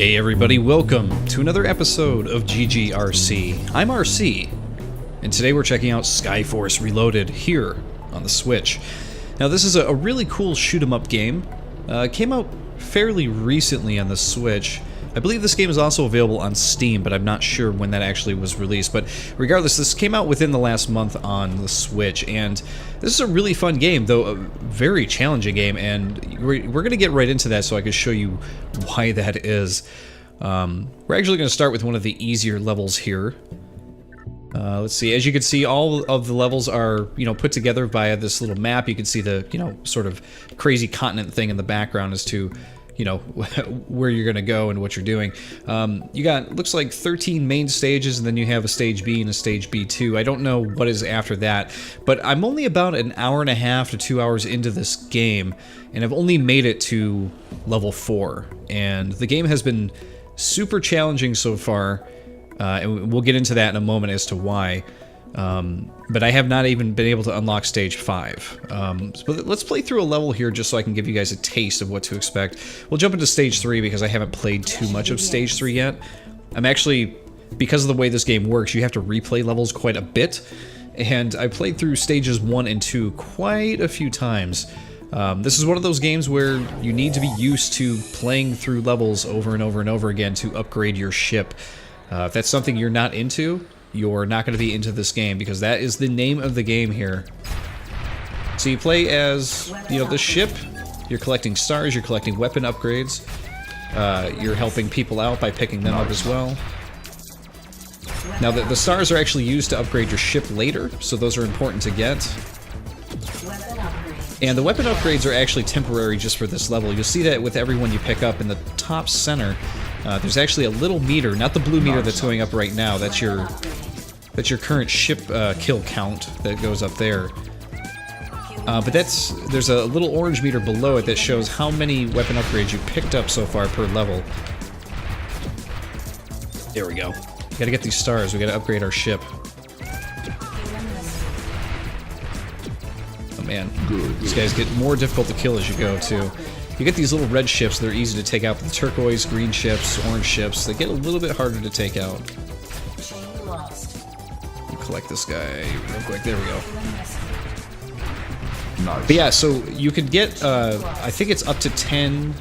Hey everybody, welcome to another episode of ArrrCee. I'm ArrrCee, and today we're checking out Skyforce Reloaded here on the Switch. Now this is a really cool shoot-'em-up game. It came out fairly recently on the Switch. I believe this game is also available on Steam, but I'm not sure when that actually was released. But regardless, this came out within the last month on the Switch, and this is a really fun game, though a very challenging game, and we're going to get right into that so I can show you why that is. We're actually going to start with one of the easier levels here. Let's see, as you can see, all of the levels are, put together via this little map. You can see the, sort of crazy continent thing in the background as to where you're gonna go and what you're doing. You got, looks like 13 main stages, and then you have a stage B and a stage B2. I don't know what is after that, but I'm only about an hour and a half to 2 hours into this game, and I've only made it to level 4. And the game has been super challenging so far, and we'll get into that in a moment as to why. But I have not even been able to unlock stage 5. So let's play through a level here just so I can give you guys a taste of what to expect. We'll jump into stage 3 because I haven't played too much of stage 3 yet. I'm actually, because of the way this game works, you have to replay levels quite a bit, and I played through stages 1 and 2 quite a few times. This is one of those games where you need to be used to playing through levels over and over and over again to upgrade your ship. If that's something you're not into, you're not going to be into this game, because that is the name of the game here. So you play as, the ship, you're collecting stars, you're collecting weapon upgrades, you're helping people out by picking them up as well. Now the stars are actually used to upgrade your ship later, so those are important to get. And the weapon upgrades are actually temporary just for this level. You'll see that with everyone you pick up in the top center. There's actually a little meter, not the blue meter that's going up right now. That's your current ship kill count that goes up there. But there's a little orange meter below it that shows how many weapon upgrades you picked up so far per level. There we go. We gotta get these stars. We gotta upgrade our ship. Oh man, these guys get more difficult to kill as you go too. You get these little red ships, they're easy to take out. The turquoise, green ships, orange ships, they get a little bit harder to take out. Collect this guy real quick, there we go. Nice. But yeah, so you can get, I think it's up to 10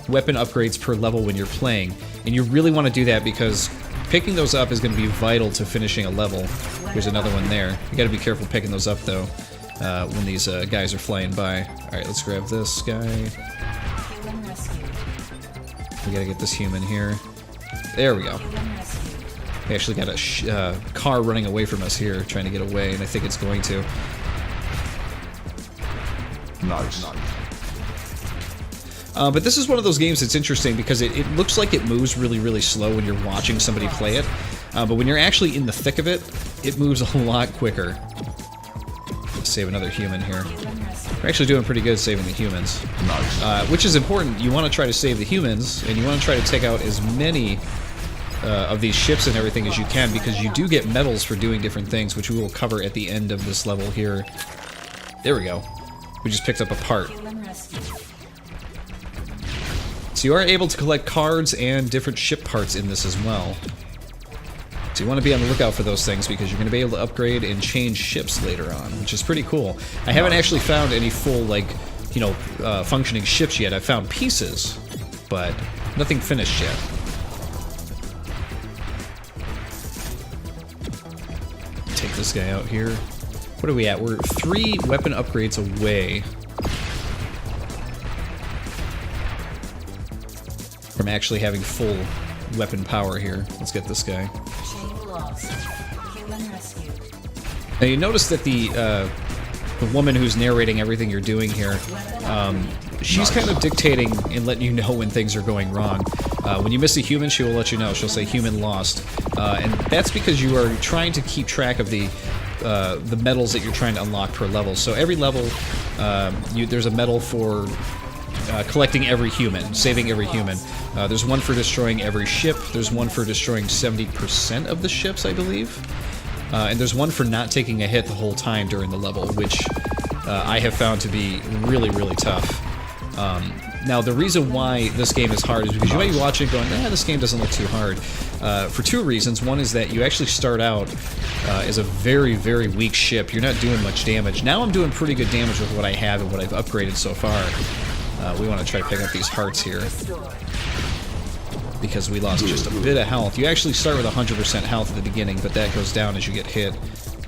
weapon upgrades per level when you're playing, and you really want to do that because picking those up is going to be vital to finishing a level. There's another one there. You got to be careful picking those up though, when these guys are flying by. Alright, let's grab this guy. We gotta get this human here. There we go. We actually got a car running away from us here, trying to get away, and I think it's going to. Nice. But this is one of those games that's interesting because it looks like it moves really, really slow when you're watching somebody play it. But when you're actually in the thick of it, it moves a lot quicker. Let's save another human here. We're actually doing pretty good saving the humans. Nice. Which is important. You want to try to save the humans, and you want to try to take out as many of these ships and everything as you can, because you do get medals for doing different things, which we will cover at the end of this level here. There we go. We just picked up a part. So you are able to collect cards and different ship parts in this as well. So you want to be on the lookout for those things because you're going to be able to upgrade and change ships later on, which is pretty cool. I haven't actually found any full, functioning ships yet. I've found pieces, but nothing finished yet. Take this guy out here. What are we at? We're 3 weapon upgrades away from actually having full weapon power here. Let's get this guy. Now you notice that the woman who's narrating everything you're doing here, she's kind of dictating and letting you know when things are going wrong. When you miss a human, she will let you know. She'll say human lost, and that's because you are trying to keep track of the medals that you're trying to unlock per level. So every level, there's a medal for collecting every human, saving every human. There's one for destroying every ship. There's one for destroying 70% of the ships, I believe. And there's one for not taking a hit the whole time during the level, which I have found to be really, really tough. Now, the reason why this game is hard is because you might be watching going, this game doesn't look too hard. For two reasons. One is that you actually start out as a very, very weak ship. You're not doing much damage. Now I'm doing pretty good damage with what I have and what I've upgraded so far. We want to try to pick up these hearts here, because we lost just a bit of health. You actually start with 100% health at the beginning, but that goes down as you get hit.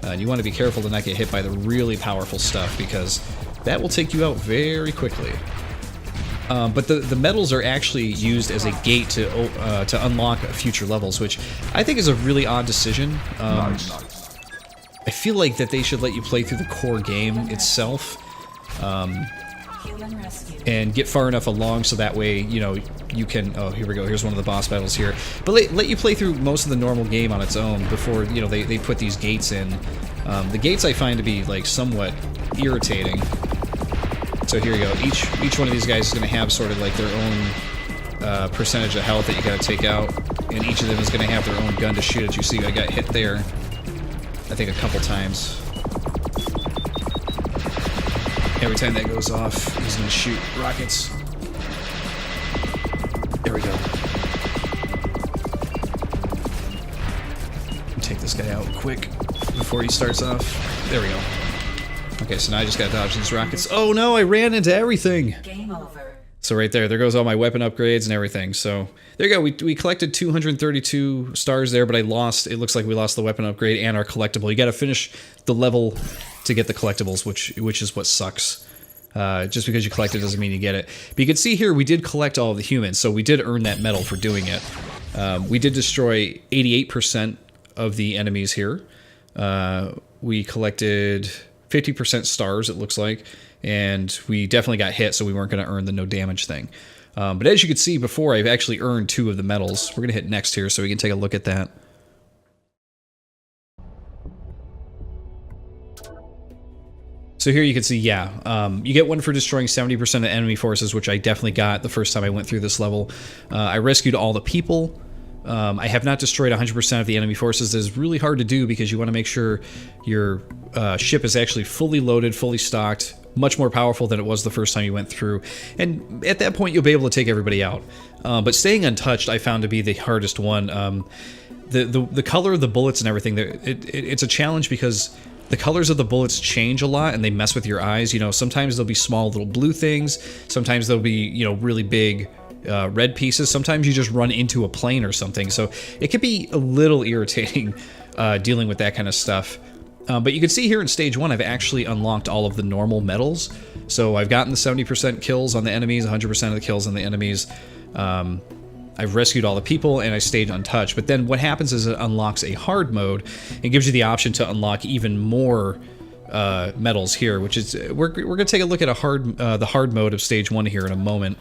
And you want to be careful to not get hit by the really powerful stuff, because that will take you out very quickly. But the medals are actually used as a gate to unlock future levels, which I think is a really odd decision. I feel like that they should let you play through the core game itself, and get far enough along so that way, you know, you can... Oh, here we go. Here's one of the boss battles here. But let you play through most of the normal game on its own before, you know, they put these gates in. The gates I find to be, like, somewhat irritating. So here you go. Each one of these guys is going to have sort of like their own percentage of health that you got to take out, and each of them is going to have their own gun to shoot at you. See, I got hit there, I think, a couple times. Every time that goes off, he's going to shoot rockets. There we go. Take this guy out quick before he starts off. There we go. Okay, so now I just got to dodge these rockets. Oh no, I ran into everything! Game over. So right there goes all my weapon upgrades and everything. So there you go, we collected 232 stars there, but it looks like we lost the weapon upgrade and our collectible. You got to finish the level to get the collectibles, which is what sucks. Just because you collect it doesn't mean you get it. But you can see here we did collect all of the humans, so we did earn that medal for doing it. We did destroy 88% of the enemies here. We collected 50% stars, it looks like, and we definitely got hit, so we weren't going to earn the no damage thing. But as you can see before, I've actually earned 2 of the medals. We're going to hit next here so we can take a look at that. So here you can see, yeah, you get one for destroying 70% of enemy forces, which I definitely got the first time I went through this level. I rescued all the people. I have not destroyed 100% of the enemy forces. That is really hard to do because you want to make sure your ship is actually fully loaded, fully stocked, much more powerful than it was the first time you went through. And at that point, you'll be able to take everybody out. But staying untouched, I found to be the hardest one. The color of the bullets and everything, it's a challenge because the colors of the bullets change a lot and they mess with your eyes. You know, sometimes there'll be small little blue things. Sometimes there'll be, you know, really big red pieces. Sometimes you just run into a plane or something. So it can be a little irritating dealing with that kind of stuff. But you can see here in stage 1, I've actually unlocked all of the normal medals. So I've gotten the 70% kills on the enemies, 100% of the kills on the enemies. I've rescued all the people, and I stayed untouched. But then what happens is it unlocks a hard mode and gives you the option to unlock even more medals here, which is we're going to take a look at the hard mode of stage 1 here in a moment.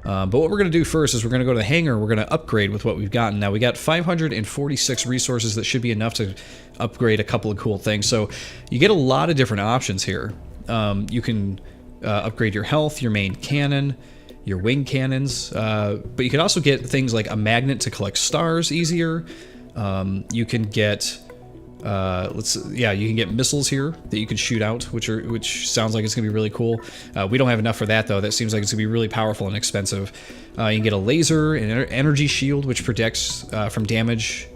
But what we're going to do first is we're going to go to the hangar. We're going to upgrade with what we've gotten. Now we got 546 resources. That should be enough to upgrade a couple of cool things. So you get a lot of different options here. You can upgrade your health, your main cannon, your wing cannons, but you can also get things like a magnet to collect stars easier. You can get you can get missiles here that you can shoot out, which sounds like it's gonna be really cool. We don't have enough for that though. That seems like it's gonna be really powerful and expensive. You can get a laser, an energy shield, which protects from damage.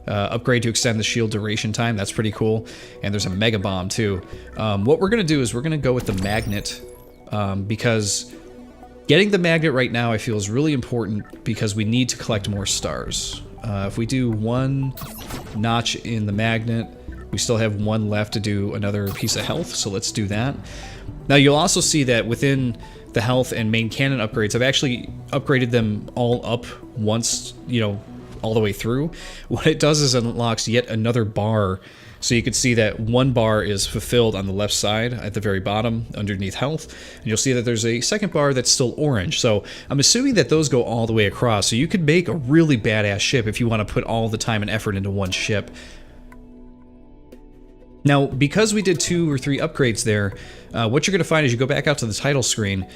Upgrade to extend the shield duration time. That's pretty cool. And there's a mega bomb too. What we're gonna do is we're gonna go with the magnet because getting the magnet right now I feel is really important because we need to collect more stars. If we do 1 notch in the magnet, we still have 1 left to do another piece of health, so let's do that. Now you'll also see that within the health and main cannon upgrades, I've actually upgraded them all up once, you know, all the way through. What it does is it unlocks yet another bar. So you can see that 1 bar is fulfilled on the left side at the very bottom underneath health. And you'll see that there's a second bar that's still orange. So I'm assuming that those go all the way across. So you could make a really badass ship if you want to put all the time and effort into one ship. Now, because we did 2 or 3 upgrades there, what you're going to find as you go back out to the title screen,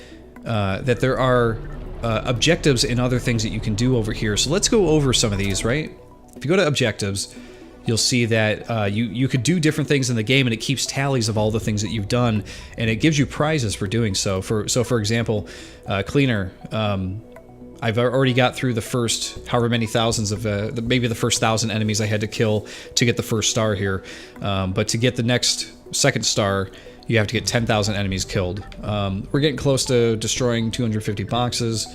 that there are objectives and other things that you can do over here. So let's go over some of these, right? If you go to objectives, you'll see that you could do different things in the game, and it keeps tallies of all the things that you've done, and it gives you prizes for doing so. For example, cleaner. I've already got through the first however many thousands of maybe the first 1,000 enemies I had to kill to get the first star here, but to get the next second star, you have to get 10,000 enemies killed. We're getting close to destroying 250 boxes.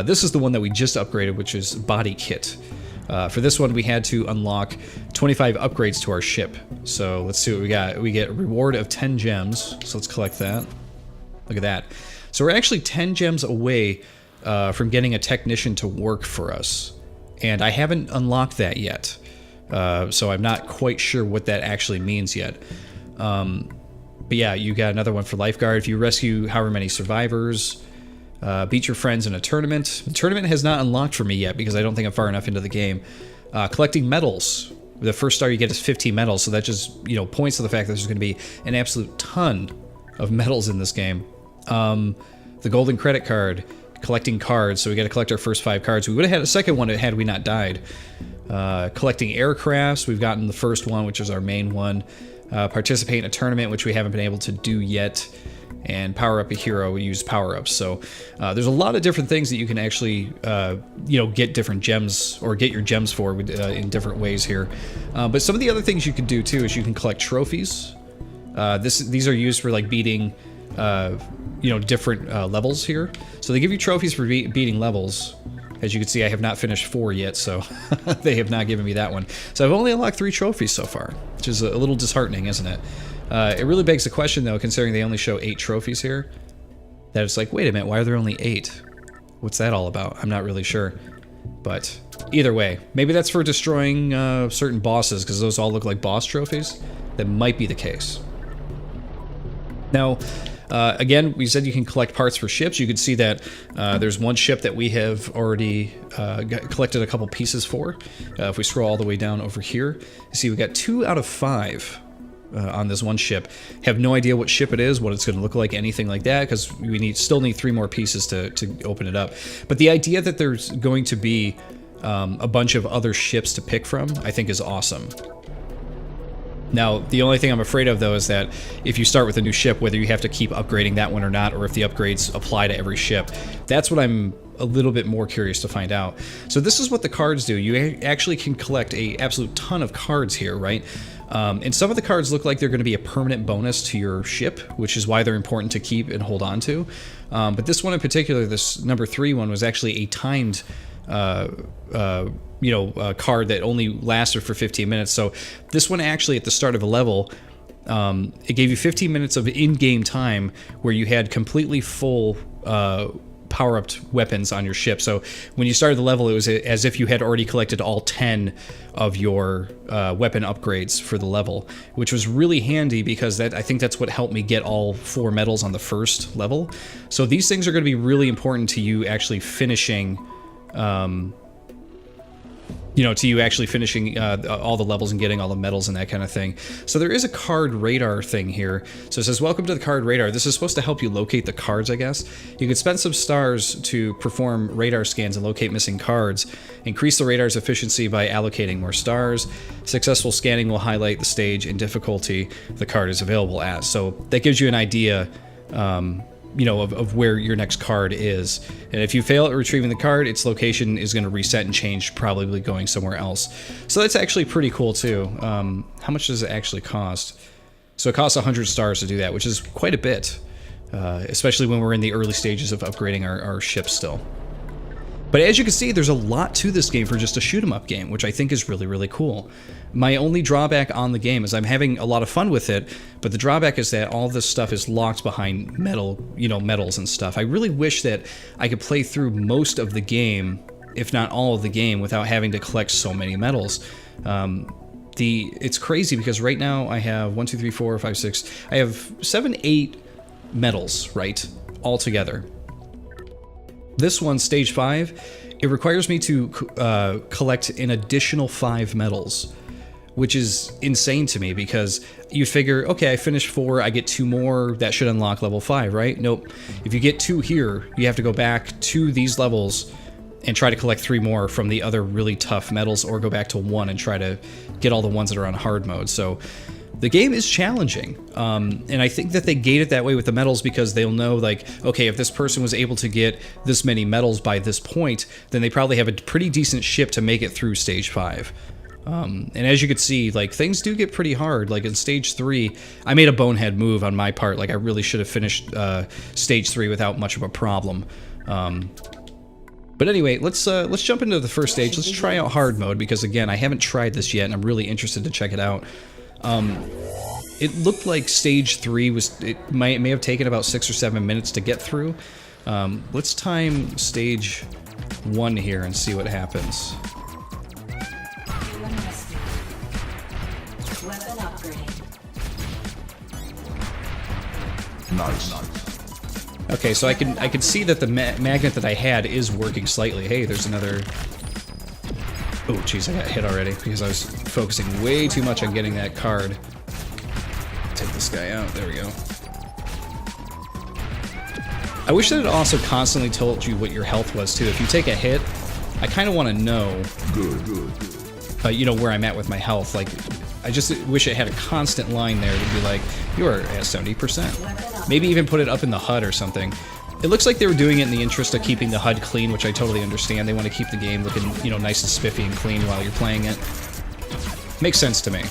This is the one that we just upgraded, which is body kit. For this one, we had to unlock 25 upgrades to our ship. So let's see what we got. We get a reward of 10 gems. So let's collect that. Look at that. So we're actually 10 gems away from getting a technician to work for us. And I haven't unlocked that yet. So I'm not quite sure what that actually means yet. But yeah, you got another one for lifeguard. If you rescue however many survivors, beat your friends in a tournament. The tournament has not unlocked for me yet because I don't think I'm far enough into the game. Collecting medals. The first star you get is 15 medals, so that just, you know, points to the fact that there's going to be an absolute ton of medals in this game. The golden credit card. Collecting cards, so we got to collect our first 5 cards. We would have had a second one had we not died. Collecting aircrafts, we've gotten the first one, which is our main one. Participate in a tournament, which we haven't been able to do yet. And power up a hero, we use power-ups. So there's a lot of different things that you can actually, you know, get different gems, or get your gems for in different ways here. But some of the other things you can do, too, is you can collect trophies. These are used for, like, beating... you know, different levels here. So they give you trophies for beating levels. As you can see, I have not finished 4 yet, so they have not given me that one. So I've only unlocked 3 trophies so far, which is a little disheartening, isn't it? It really begs the question, though, considering they only show 8 trophies here, that it's like, wait a minute, why are there only 8? What's that all about? I'm not really sure. But either way, maybe that's for destroying certain bosses, because those all look like boss trophies. That might be the case. Now, again, we said you can collect parts for ships. You can see that there's one ship that we have already collected a couple pieces for. If we scroll all the way down over here, you see we got 2 out of 5 on this one ship. Have no idea what ship it is, what it's going to look like, anything like that, because we still need 3 more pieces to open it up. But the idea that there's going to be a bunch of other ships to pick from, I think is awesome. Now, the only thing I'm afraid of, though, is that if you start with a new ship, whether you have to keep upgrading that one or not, or if the upgrades apply to every ship, that's what I'm a little bit more curious to find out. So this is what the cards do. You actually can collect a absolute ton of cards here, right? And some of the cards look like they're going to be a permanent bonus to your ship, which is why they're important to keep and hold on to. But this one in particular, this number 3 one, was actually a timed card that only lasted for 15 minutes. So this one actually at the start of a level, it gave you 15 minutes of in-game time where you had completely full power-upped weapons on your ship. So when you started the level, it was as if you had already collected all 10 of your weapon upgrades for the level, which was really handy because I think that's what helped me get all 4 medals on the first level. So these things are going to be really important to you actually finishing all the levels and getting all the medals and that kind of thing. So there is a card radar thing here. So it says, welcome to the card radar. This is supposed to help you locate the cards, I guess. You can spend some stars to perform radar scans and locate missing cards. Increase the radar's efficiency by allocating more stars. Successful scanning will highlight the stage and difficulty the card is available at. So that gives you an idea of where your next card is. And if you fail at retrieving the card, its location is going to reset and change, probably going somewhere else. So that's actually pretty cool too. How much does it actually cost? So it costs 100 stars to do that, which is quite a bit, especially when we're in the early stages of upgrading our ship still. But as you can see, there's a lot to this game for just a shoot-'em-up game, which I think is really, really cool. My only drawback on the game is I'm having a lot of fun with it, but the drawback is that all this stuff is locked behind medals and stuff. I really wish that I could play through most of the game, if not all of the game, without having to collect so many medals. It's crazy because right now I have 1, 2, 3, 4, 5, 6. I have 7, 8 medals, right, all together. This one, stage 5, it requires me to collect an additional 5 medals, which is insane to me because you figure, okay, I finished 4, I get 2 more, that should unlock level 5, right? Nope. If you get 2 here, you have to go back to these levels and try to collect 3 more from the other really tough metals, or go back to 1 and try to get all the ones that are on hard mode. So the game is challenging, and I think that they gate it that way with the metals because they'll know, like, okay, if this person was able to get this many metals by this point, then they probably have a pretty decent ship to make it through stage 5. And as you can see, like, things do get pretty hard. Like in stage 3, I made a bonehead move on my part. Like, I really should have finished stage 3 without much of a problem. But anyway, let's jump into the first stage. Let's try out hard mode, because again, I haven't tried this yet and I'm really interested to check it out. It looked like stage 3 may have taken about 6 or 7 minutes to get through. Let's time stage 1 here and see what happens. Nice. Okay, so I can see that the magnet that I had is working slightly. Hey, there's another... Oh, jeez, I got hit already because I was focusing way too much on getting that card. Take this guy out. There we go. I wish that it also constantly told you what your health was, too. If you take a hit, I kind of want to know... Good. You know, where I'm at with my health. Like, I just wish it had a constant line there to be like, you're at 70%. Maybe even put it up in the HUD or something. It looks like they were doing it in the interest of keeping the HUD clean, which I totally understand. They want to keep the game looking, you know, nice and spiffy and clean while you're playing it. Makes sense to me.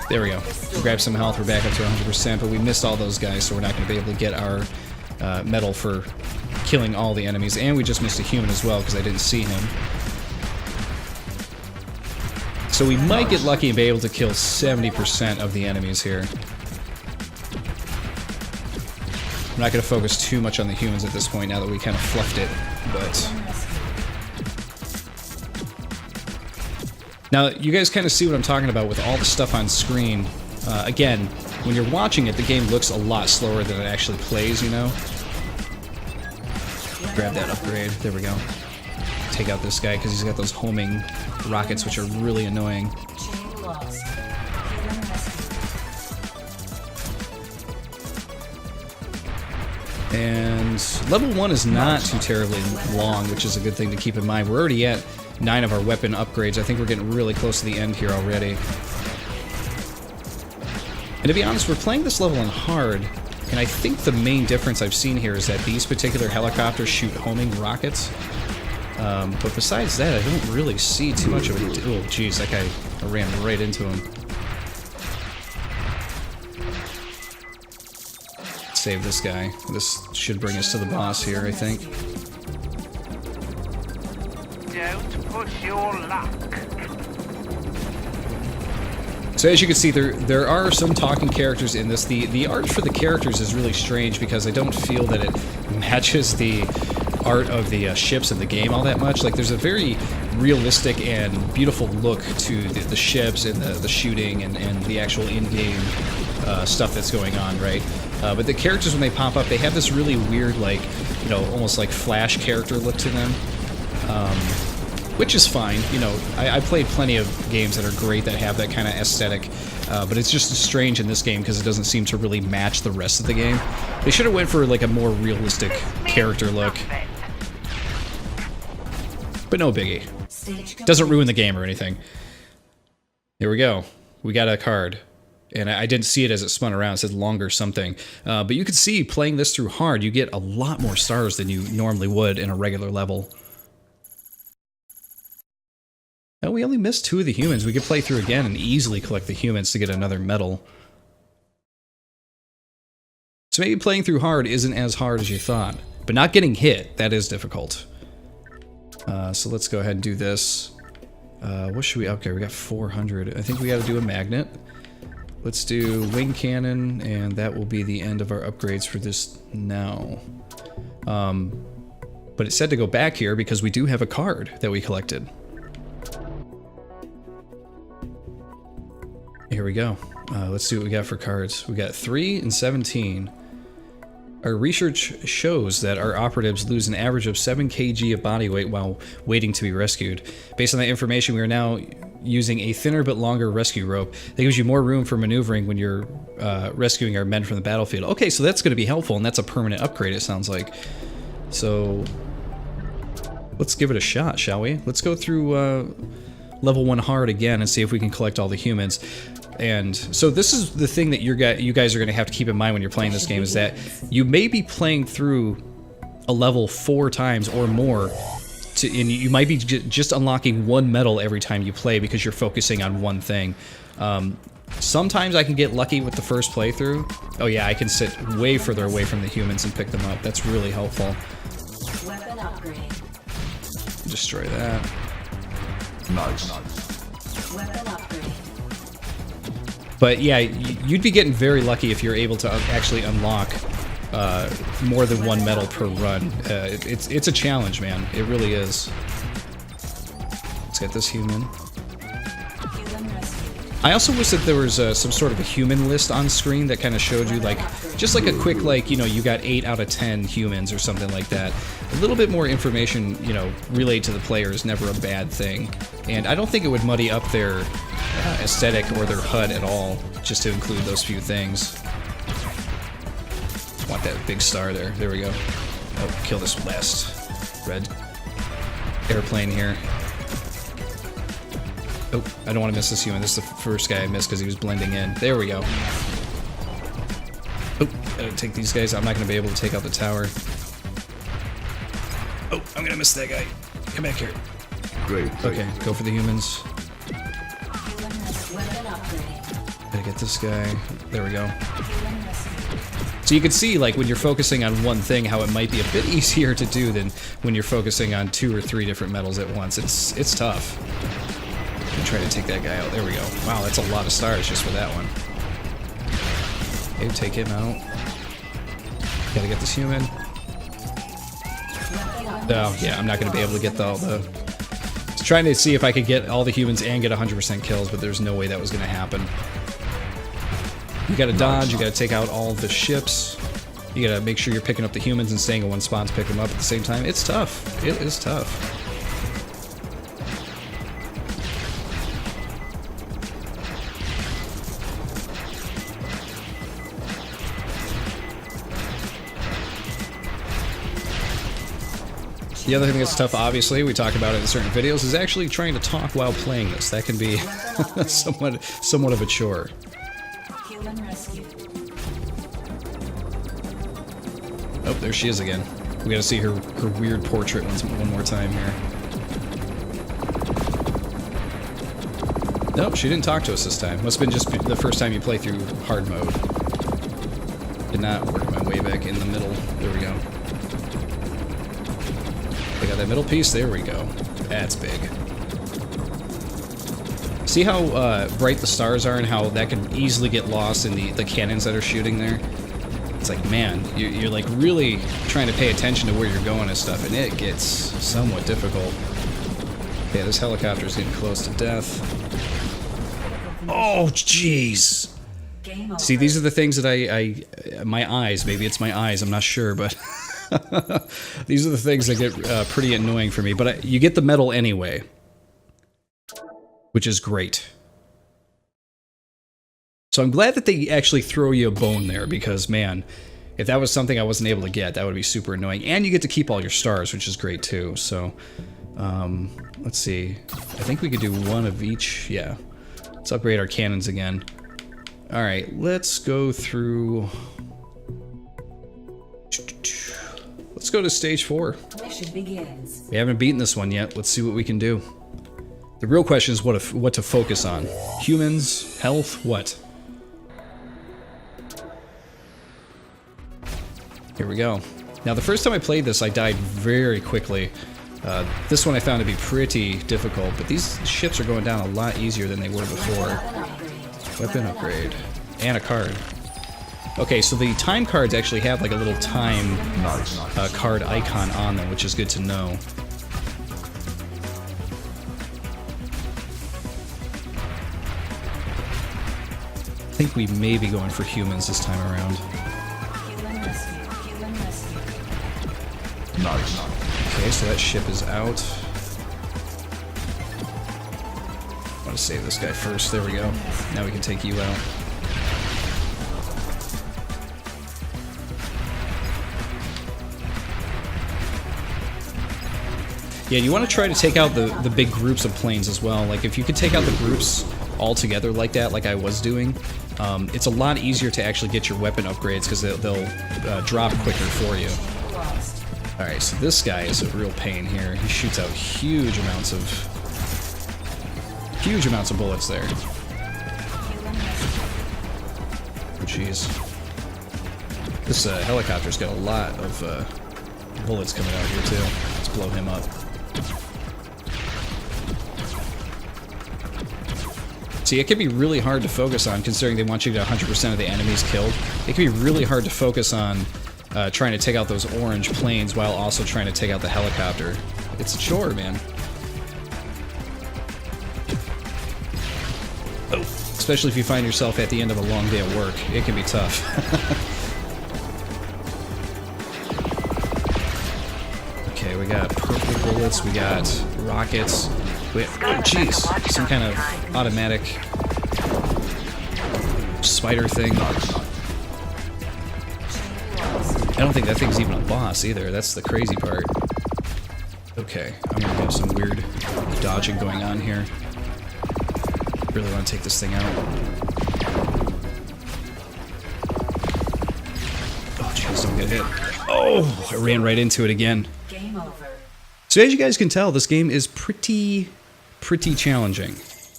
There we go. We grabbed some health, we're back up to 100%, but we missed all those guys, so we're not going to be able to get our medal for killing all the enemies. And we just missed a human as well, because I didn't see him. So we might get lucky and be able to kill 70% of the enemies here. I'm not going to focus too much on the humans at this point now that we kind of fluffed it, but... Now, you guys kind of see what I'm talking about with all the stuff on screen. Again, when you're watching it, the game looks a lot slower than it actually plays, you know? Grab that upgrade. There we go. Take out this guy because he's got those homing rockets, which are really annoying. And level 1 is not too terribly long, which is a good thing to keep in mind. We're already at 9 of our weapon upgrades. I think we're getting really close to the end here already. And to be honest, we're playing this level on hard, and I think the main difference I've seen here is that these particular helicopters shoot homing rockets. But besides that, I don't really see too much of it. Oh, jeez, that guy, I ran right into him. Save this guy. This should bring us to the boss here, I think. Don't push your luck. So as you can see, there are some talking characters in this. The art for the characters is really strange because I don't feel that it matches the art of the ships in the game all that much. Like, there's a very realistic and beautiful look to the ships and the shooting and the actual in-game stuff that's going on, right? But the characters, when they pop up, they have this really weird, like, you know, almost like Flash character look to them. Which is fine, you know, I played plenty of games that are great that have that kind of aesthetic, but it's just strange in this game because it doesn't seem to really match the rest of the game. They should have went for like a more realistic character look. But no biggie. Doesn't ruin the game or anything. Here we go. We got a card. And I didn't see it as it spun around. It said longer something. But you can see, playing this through hard, you get a lot more stars than you normally would in a regular level. Now, we only missed 2 of the humans. We could play through again and easily collect the humans to get another medal. So maybe playing through hard isn't as hard as you thought. But not getting hit, that is difficult. So let's go ahead and do this. What should we... Okay, we got 400. I think we got to do a magnet. Let's do wing cannon, and that will be the end of our upgrades for this now. But it said to go back here because we do have a card that we collected. Here we go. Let's see what we got for cards. We got 3 and 17. Our research shows that our operatives lose an average of 7 kg of body weight while waiting to be rescued. Based on that information, we are now using a thinner but longer rescue rope that gives you more room for maneuvering when you're rescuing our men from the battlefield. Okay, so that's going to be helpful, and that's a permanent upgrade, it sounds like. So let's give it a shot, shall we? Let's go through level 1 hard again and see if we can collect all the humans. And so this is the thing that you guys are going to have to keep in mind when you're playing this game, is that you may be playing through a level 4 times or more, and you might be just unlocking one medal every time you play because you're focusing on one thing. Sometimes I can get lucky with the first playthrough. Oh yeah, I can sit way further away from the humans and pick them up. That's really helpful. Weapon upgrade. Destroy that. Nice. Weapon upgrade. But yeah, you'd be getting very lucky if you're able to actually unlock more than one medal per run. It's a challenge, man. It really is. Let's get this human. I also wish that there was some sort of a human list on screen that kind of showed you, like, just like a quick, like, you know, you got 8 out of 10 humans or something like that. A little bit more information, you know, relayed to the player is never a bad thing. And I don't think it would muddy up their aesthetic or their HUD at all, just to include those few things. Want that big star there. There we go. Oh, kill this last red airplane here. Oh, I don't want to miss this human. This is the first guy I missed because he was blending in. There we go. Oh, gotta take these guys. I'm not going to be able to take out the tower. Oh, I'm going to miss that guy. Come back here. Great. Okay, go for the humans. Weapon upgrade. Gotta get this guy. There we go. So you can see, like, when you're focusing on one thing, how it might be a bit easier to do than when you're focusing on 2 or 3 different medals at once. It's tough. I'm trying to take that guy out. There we go. Wow, that's a lot of stars just for that one. Okay, take him out. Gotta get this human. Oh, yeah, I'm not gonna be able to get all the... I was trying to see if I could get all the humans and get 100% kills, but there's no way that was gonna happen. You gotta dodge, you gotta take out all the ships. You gotta make sure you're picking up the humans and staying in one spot to pick them up at the same time. It's tough. It is tough. The other thing that's tough, obviously, we talk about it in certain videos, is actually trying to talk while playing this. That can be somewhat of a chore. Human rescue. Oh, there she is again. We gotta see her weird portrait one more time here. Nope, she didn't talk to us this time. Must have been just the first time you play through hard mode. Did not work my way back in the middle. There we go. I got that middle piece. There we go. That's big. See how bright the stars are and how that can easily get lost in the cannons that are shooting there? It's like, man, you're like really trying to pay attention to where you're going and stuff, and it gets somewhat difficult. Yeah, this helicopter is getting close to death. Oh, jeez. See, these are the things that my eyes, maybe it's my eyes, I'm not sure, but these are the things that get pretty annoying for me. But you get the medal anyway, which is great. So I'm glad that they actually throw you a bone there, because, man, if that was something I wasn't able to get, that would be super annoying. And you get to keep all your stars, which is great too. So, let's see. I think we could do one of each. Yeah. Let's upgrade our cannons again. Alright, let's go through... Let's go to stage 4. Mission begins. We haven't beaten this one yet. Let's see what we can do. The real question is what to focus on. Humans, health, what? Here we go. Now, the first time I played this, I died very quickly. This one I found to be pretty difficult, but these ships are going down a lot easier than they were before. Weapon upgrade. And a card. Okay, so the time cards actually have like a little time card icon on them, which is good to know. I think we may be going for humans this time around. Human rescue. Human rescue. Nice. Okay, so that ship is out. I want to save this guy first. There we go. Now we can take you out. Yeah, you want to try to take out the big groups of planes as well. Like, if you could take out the groups all together like that, like I was doing, it's a lot easier to actually get your weapon upgrades because they'll drop quicker for you. Lost. Alright, so this guy is a real pain here. He shoots out huge amounts of bullets there. Human rescue. Oh, jeez. This helicopter's got a lot of bullets coming out here, too. Let's blow him up. See, it can be really hard to focus on, considering they want you to get 100% of the enemies killed. It can be really hard to focus on trying to take out those orange planes while also trying to take out the helicopter. It's a chore, man. Oh, especially if you find yourself at the end of a long day of work. It can be tough. Okay, we got purple bullets, we got rockets. Oh, jeez, some kind of automatic spider thing. I don't think that thing's even a boss either. That's the crazy part. Okay, I'm gonna have some weird dodging going on here. Really want to take this thing out. Oh, jeez, don't get hit. Oh, I ran right into it again. Game over. So as you guys can tell, this game is pretty challenging.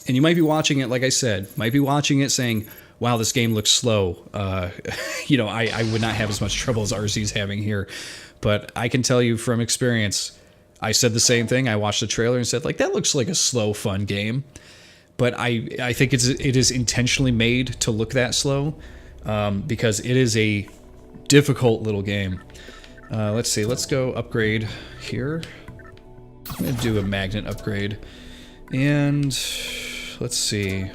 And you might be watching it, like I said, might be watching it saying, wow, this game looks slow. You know, I would not have as much trouble as ArrrCee's having here. But I can tell you from experience, I said the same thing. I watched the trailer and said, like, that looks like a slow, fun game. But I think it is intentionally made to look that slow because it is a difficult little game. Let's see, let's go upgrade here. I'm going to do a magnet upgrade. And let's see.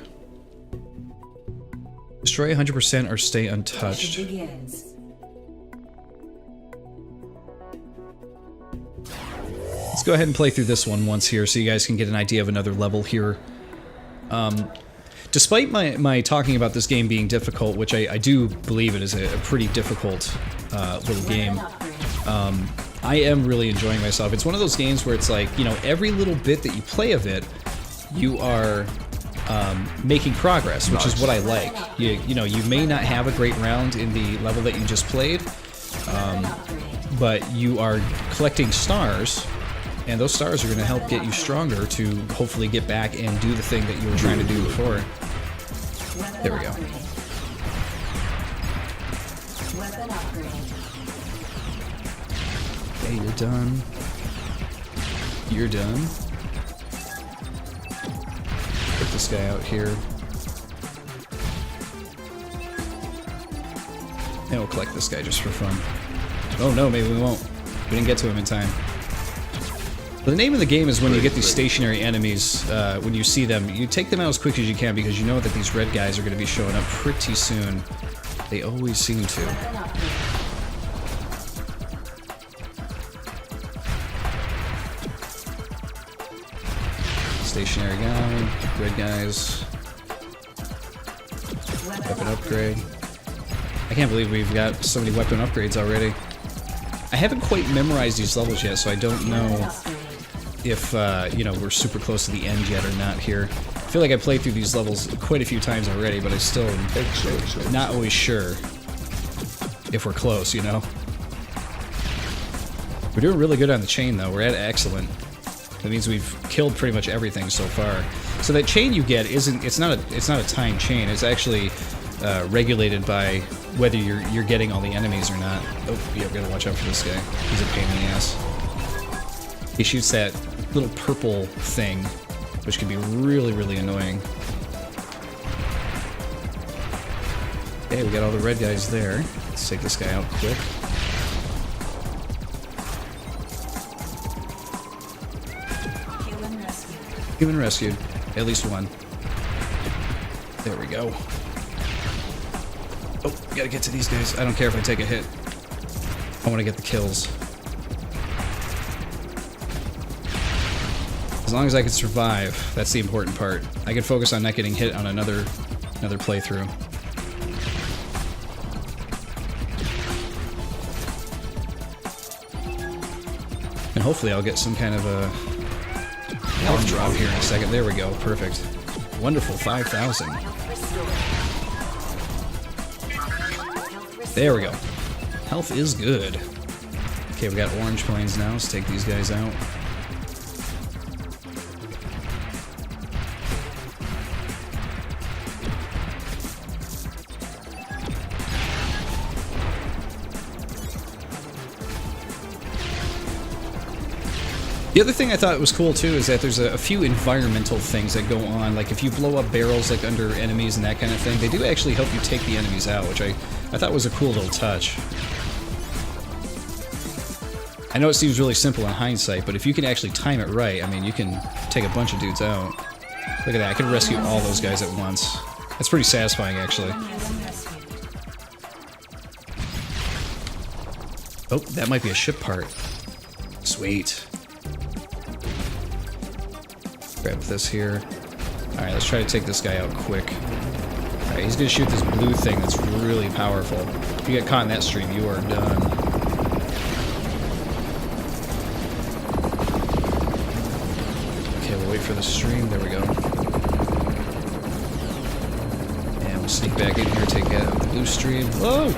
Destroy 100% or stay untouched. Mission begins. Let's go ahead and play through this one once here so you guys can get an idea of another level here. Despite my talking about this game being difficult, which I do believe it is a pretty difficult little game, I am really enjoying myself. It's one of those games where it's like, you know, every little bit that you play of it, you are making progress, which is what I like. You know, you may not have a great round in the level that you just played, but you are collecting stars, and those stars are going to help get you stronger to hopefully get back and do the thing that you were trying to do before. There we go. Weapon upgrade. Okay, you're done. You're done. Put this guy out here. And we'll collect this guy just for fun. Oh no, maybe we won't. We didn't get to him in time. But the name of the game is when you get these stationary enemies, when you see them, you take them out as quick as you can because you know that these red guys are going to be showing up pretty soon. They always seem to. Weapon upgrade. Stationary guy, red guys, weapon upgrade. I can't believe we've got so many weapon upgrades already. I haven't quite memorized these levels yet, so I don't know if, you know, we're super close to the end yet or not here. I feel like I played through these levels quite a few times already, but I still am not always sure if we're close, you know? We're doing really good on the chain, though. We're at excellent. That means we've killed pretty much everything so far. So that chain you get it's not a timed chain. It's actually regulated by whether you're getting all the enemies or not. Oh, yeah, we gotta watch out for this guy. He's a pain in the ass. He shoots that little purple thing, which can be really, really annoying. Okay, we got all the red guys there. Let's take this guy out quick. Human rescue. Human rescued. At least one. There we go. Oh, we gotta get to these guys. I don't care if I take a hit. I want to get the kills. As long as I can survive, that's the important part. I can focus on not getting hit on another playthrough. I'm hopefully I'll get some kind of a health drop here in a second. There we go, perfect. Wonderful, 5,000. There we go. Health is good. Okay, we got orange coins now. Let's take these guys out. The other thing I thought was cool too is that there's a few environmental things that go on, like if you blow up barrels like under enemies and that kind of thing, they do actually help you take the enemies out, which I thought was a cool little touch. I know it seems really simple in hindsight, but if you can actually time it right, I mean, you can take a bunch of dudes out. Look at that, I can rescue all those guys at once. That's pretty satisfying, actually. Oh, that might be a ship part. Sweet. Grab this here. Alright, let's try to take this guy out quick. Alright, he's gonna shoot this blue thing that's really powerful. If you get caught in that stream, you are done. Okay, we'll wait for the stream. There we go. And we'll sneak back in here, take out the blue stream. Whoa!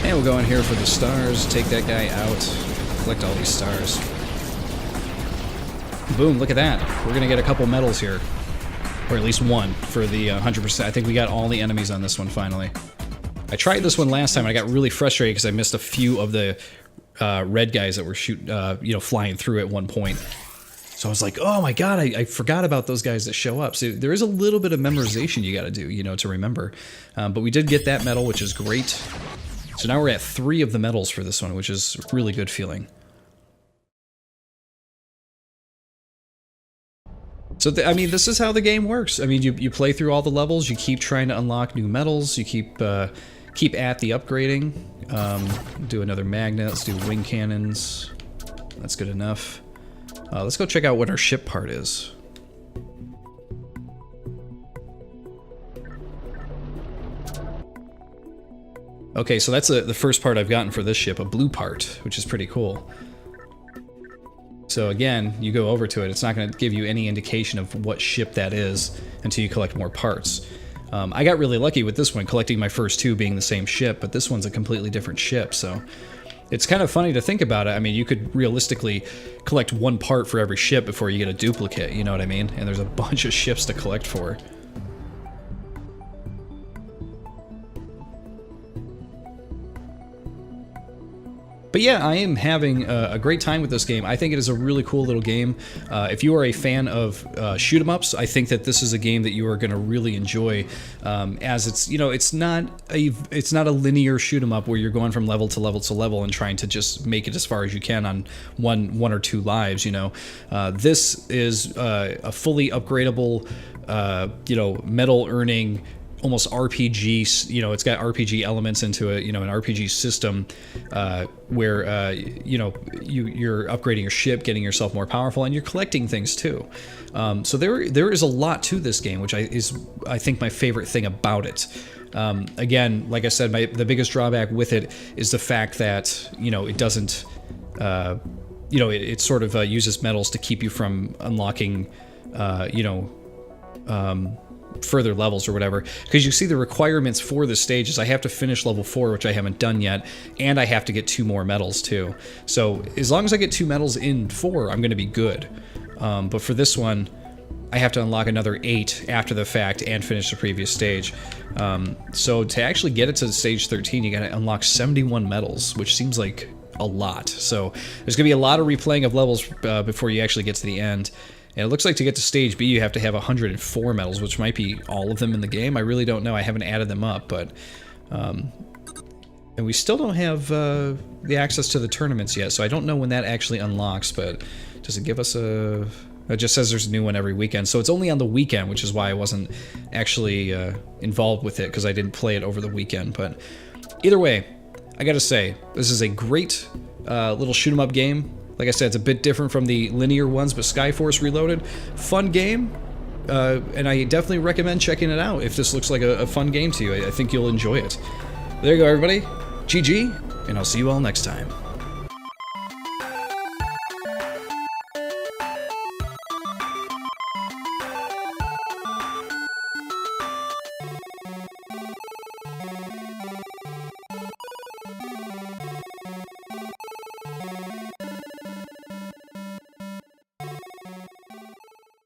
And we'll go in here for the stars, take that guy out, collect all these stars. Boom, look at that. We're gonna get a couple medals here. Or at least one for the 100%. I think we got all the enemies on this one finally. I tried this one last time and I got really frustrated because I missed a few of the red guys that were flying through at one point. So I was like, oh my god, I forgot about those guys that show up. So there is a little bit of memorization you gotta do, to remember. But we did get that medal, which is great. So now we're at 3 of the medals for this one, which is a really good feeling. So, I mean, this is how the game works. I mean, you play through all the levels, you keep trying to unlock new medals, you keep at the upgrading. Do another magnet, let's do wing cannons. That's good enough. Let's go check out what our ship part is. Okay, so that's the first part I've gotten for this ship, a blue part, which is pretty cool. So again, you go over to it, it's not going to give you any indication of what ship that is until you collect more parts. I got really lucky with this one, collecting my first 2 being the same ship, but this one's a completely different ship, so... It's kind of funny to think about it. I mean, you could realistically collect 1 part for every ship before you get a duplicate, you know what I mean? And there's a bunch of ships to collect for. But yeah, I am having a great time with this game. I think it is a really cool little game. If you are a fan of shoot 'em ups, I think that this is a game that you are going to really enjoy. As it's it's not a linear shoot 'em up where you're going from level to level to level and trying to just make it as far as you can on one or 2 lives. This is a fully upgradable, medal earning. Almost RPG, it's got RPG elements into it, an RPG system where, you're upgrading your ship, getting yourself more powerful, and you're collecting things too. So there is a lot to this game, which is I think my favorite thing about it. Again, like I said, the biggest drawback with it is the fact that, it doesn't, it sort of uses medals to keep you from unlocking, further levels or whatever, because you see the requirements for this stage is I have to finish level 4, which I haven't done yet, and I have to get 2 more medals too. So as long as I get 2 medals in 4, I'm going to be good. But for this one, I have to unlock another 8 after the fact and finish the previous stage. So to actually get it to stage 13, you got to unlock 71 medals, which seems like a lot. So there's going to be a lot of replaying of levels before you actually get to the end. And it looks like to get to stage B, you have to have 104 medals, which might be all of them in the game. I really don't know. I haven't added them up, but... and we still don't have the access to the tournaments yet, so I don't know when that actually unlocks, but does it give us a... It just says there's a new one every weekend, so it's only on the weekend, which is why I wasn't actually involved with it, because I didn't play it over the weekend. But either way, I gotta say, this is a great little shoot-'em-up game. Like I said, it's a bit different from the linear ones, but Skyforce Reloaded, fun game. and I definitely recommend checking it out if this looks like a fun game to you. I think you'll enjoy it. There you go, everybody. GG, and I'll see you all next time.